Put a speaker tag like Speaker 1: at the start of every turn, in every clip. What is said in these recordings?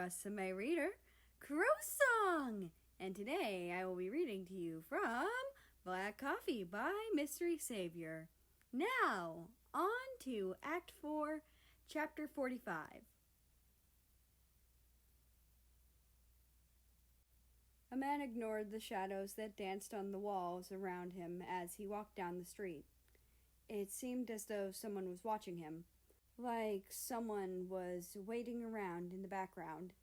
Speaker 1: Rusame reader, Crow Song! And today I will be reading to you from Black Coffee by MysterySaviour. Now, on to Act 4, Chapter 45. A man ignored the shadows that danced on the walls around him as he walked down the street. It seemed as though someone was watching him, like someone was waiting around in the background.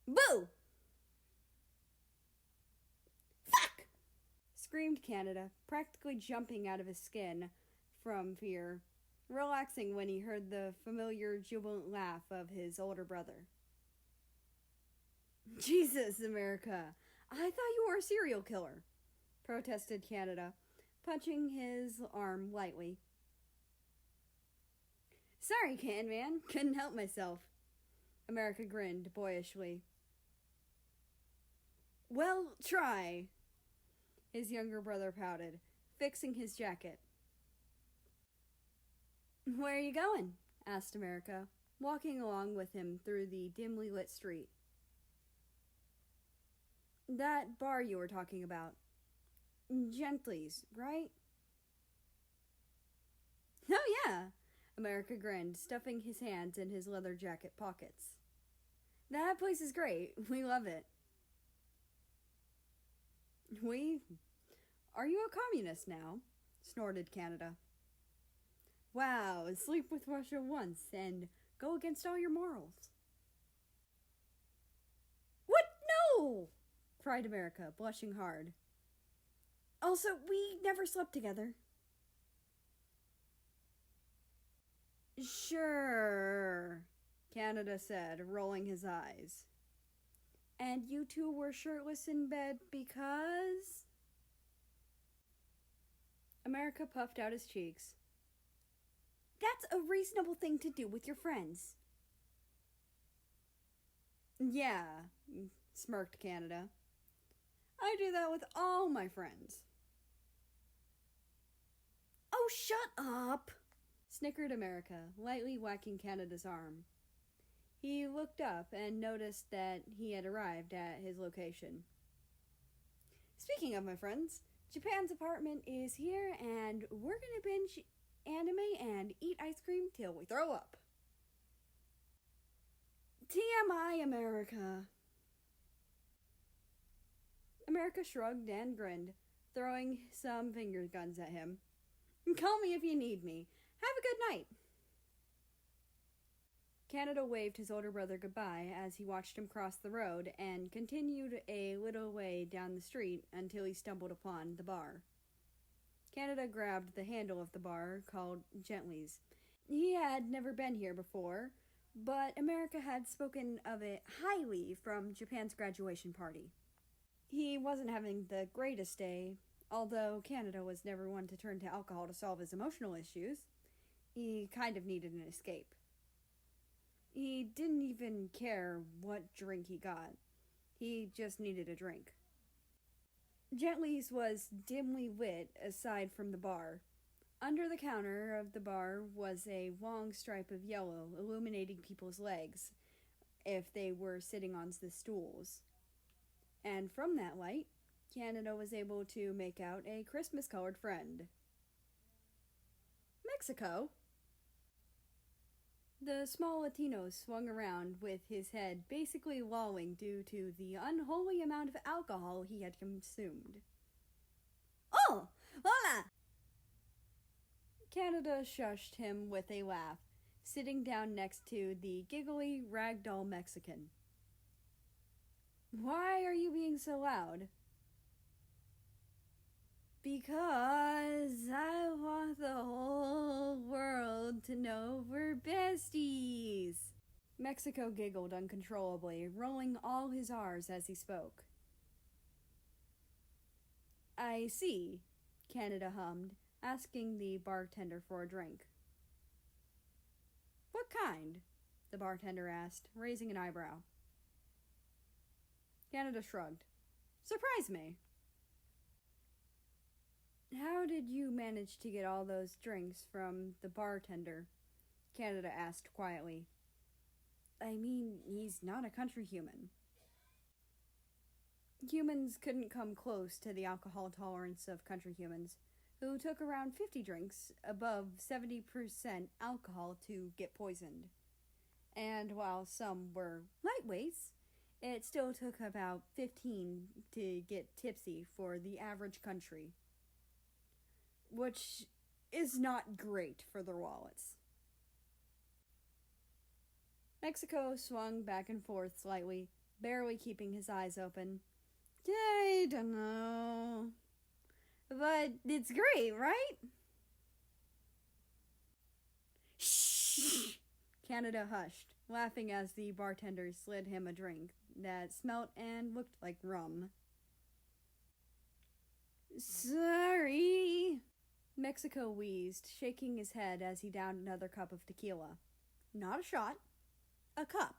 Speaker 1: Boo! Fuck! Screamed Canada, practically jumping out of his skin from fear, relaxing when he heard the familiar jubilant laugh of his older brother. Jesus, America! I thought you were a serial killer, protested Canada, punching his arm lightly. Sorry, Can Man. Couldn't help myself. America grinned boyishly. Well, try. His younger brother pouted, fixing his jacket. Where are you going? Asked America, walking along with him through the dimly lit street. That bar you were talking about. Gently's, right? Oh, yeah. America grinned, stuffing his hands in his leather jacket pockets. That place is great. We love it. Are you a communist now? Snorted Canada. Wow, sleep with Russia once and go against all your morals. What? No! Cried America, blushing hard. Also, we never slept together. Sure, Canada said, rolling his eyes. And you two were shirtless in bed because? America puffed out his cheeks. That's a reasonable thing to do with your friends. Yeah, smirked Canada. I do that with all my friends. Oh, shut up! Snickered America, lightly whacking Canada's arm. He looked up and noticed that he had arrived at his location. Speaking of my friends, Japan's apartment is here and we're gonna binge anime and eat ice cream till we throw up. TMI, America. America shrugged and grinned, throwing some finger guns at him. Call me if you need me. Have a good night. Canada waved his older brother goodbye as he watched him cross the road and continued a little way down the street until he stumbled upon the bar. Canada grabbed the handle of the bar called Gently's. He had never been here before, but America had spoken of it highly from Japan's graduation party. He wasn't having the greatest day, although Canada was never one to turn to alcohol to solve his emotional issues. He kind of needed an escape. He didn't even care what drink he got. He just needed a drink. Gently's was dimly lit aside from the bar. Under the counter of the bar was a long stripe of yellow illuminating people's legs if they were sitting on the stools. And from that light, Canada was able to make out a Christmas-colored friend. Mexico? The small Latino swung around with his head basically lolling due to the unholy amount of alcohol he had consumed. Oh! Hola! Canada shushed him with a laugh, sitting down next to the giggly ragdoll Mexican. Why are you being so loud? Because I want the whole world to know we're besties. Mexico giggled uncontrollably, rolling all his R's as he spoke. I see, Canada hummed, asking the bartender for a drink. What kind? The bartender asked, raising an eyebrow. Canada shrugged. Surprise me. How did you manage to get all those drinks from the bartender? Canada asked quietly. I mean, he's not a country human. Humans couldn't come close to the alcohol tolerance of country humans, who took around 50 drinks above 70% alcohol to get poisoned. And while some were lightweights, it still took about 15 to get tipsy for the average country, which is not great for their wallets. Mexico swung back and forth slightly, barely keeping his eyes open. I don't know. But it's great, right? Shh! Canada hushed, laughing as the bartender slid him a drink that smelt and looked like rum. Sorry. Mexico wheezed, shaking his head as he downed another cup of tequila. Not a shot. A cup.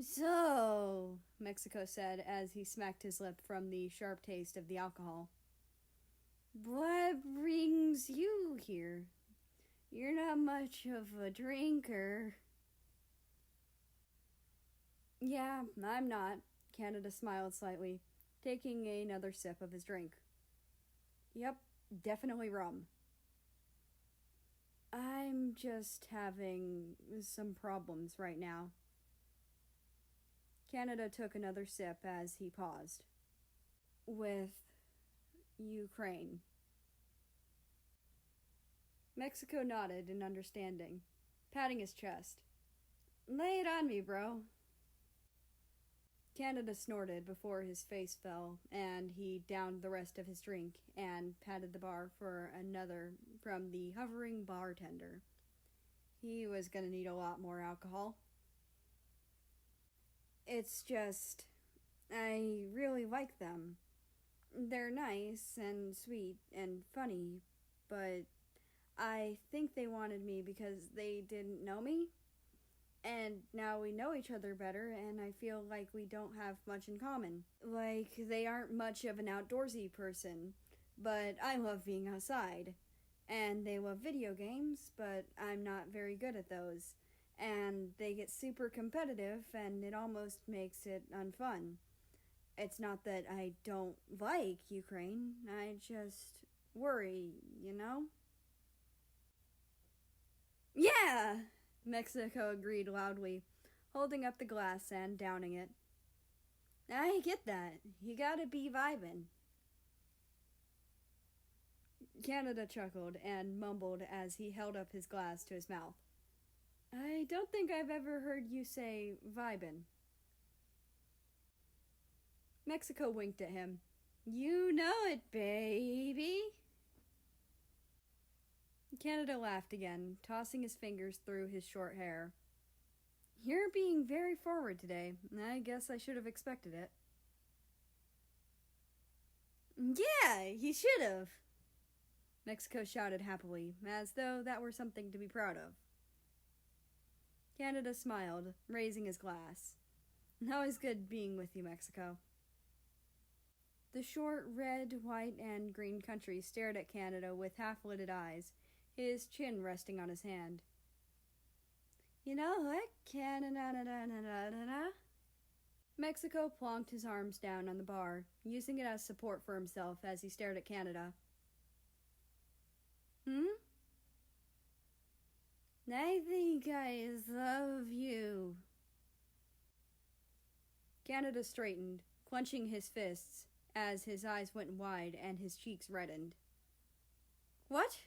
Speaker 1: So, Mexico said as he smacked his lip from the sharp taste of the alcohol. What brings you here? You're not much of a drinker. Yeah, I'm not, Canada smiled slightly, taking another sip of his drink. Yep, definitely rum. I'm just having some problems right now. Canada took another sip as he paused. With Ukraine. Mexico nodded in understanding, patting his chest. Lay it on me, bro. Canada snorted before his face fell, and he downed the rest of his drink and patted the bar for another from the hovering bartender. He was gonna need a lot more alcohol. It's just, I really like them. They're nice and sweet and funny, but I think they wanted me because they didn't know me. And now we know each other better, and I feel like we don't have much in common. Like, they aren't much of an outdoorsy person, but I love being outside. And they love video games, but I'm not very good at those. And they get super competitive, and it almost makes it unfun. It's not that I don't like Ukraine, I just worry, you know? Yeah! Mexico agreed loudly, holding up the glass and downing it. I get that. You gotta be vibin'. Canada chuckled and mumbled as he held up his glass to his mouth. I don't think I've ever heard you say vibin'. Mexico winked at him. You know it, baby. Canada laughed again, tossing his fingers through his short hair. You're being very forward today. I guess I should have expected it. Yeah, you should have, Mexico shouted happily, as though that were something to be proud of. Canada smiled, raising his glass. Always good being with you, Mexico. The short red, white, and green country stared at Canada with half-lidded eyes, his chin resting on his hand. You know what, Canada? Mexico plonked his arms down on the bar, using it as support for himself as he stared at Canada. I think I love you. Canada straightened, clenching his fists, as his eyes went wide and his cheeks reddened. What?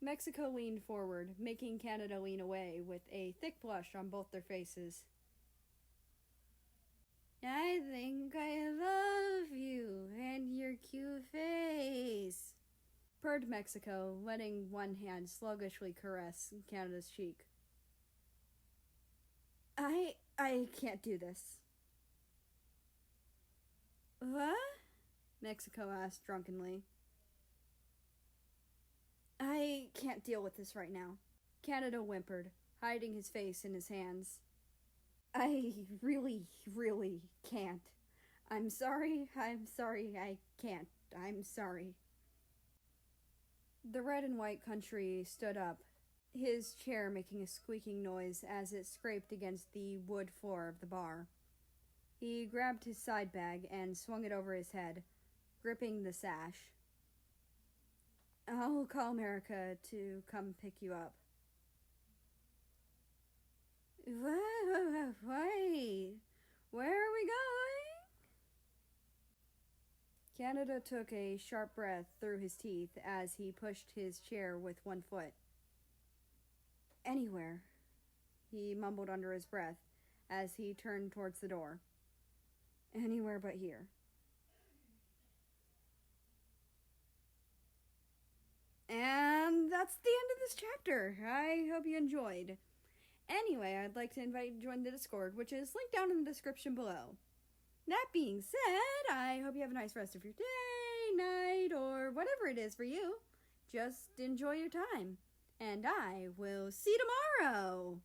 Speaker 1: Mexico leaned forward, making Canada lean away, with a thick blush on both their faces. I think I love you and your cute face, purred Mexico, letting one hand sluggishly caress Canada's cheek. I can't do this. What? Mexico asked drunkenly. I can't deal with this right now. Canada whimpered, hiding his face in his hands. I really can't. I'm sorry, I can't. I'm sorry. The red and white country stood up, his chair making a squeaking noise as it scraped against the wood floor of the bar. He grabbed his side bag and swung it over his head, gripping the sash. I'll call America to come pick you up. Wait, where are we going? Canada took a sharp breath through his teeth as he pushed his chair with one foot. Anywhere, he mumbled under his breath as he turned towards the door. Anywhere but here. And that's the end of this chapter. I hope you enjoyed. Anyway, I'd like to invite you to join the Discord, which is linked down in the description below. That being said, I hope you have a nice rest of your day, night, or whatever it is for you. Just enjoy your time. And I will see you tomorrow.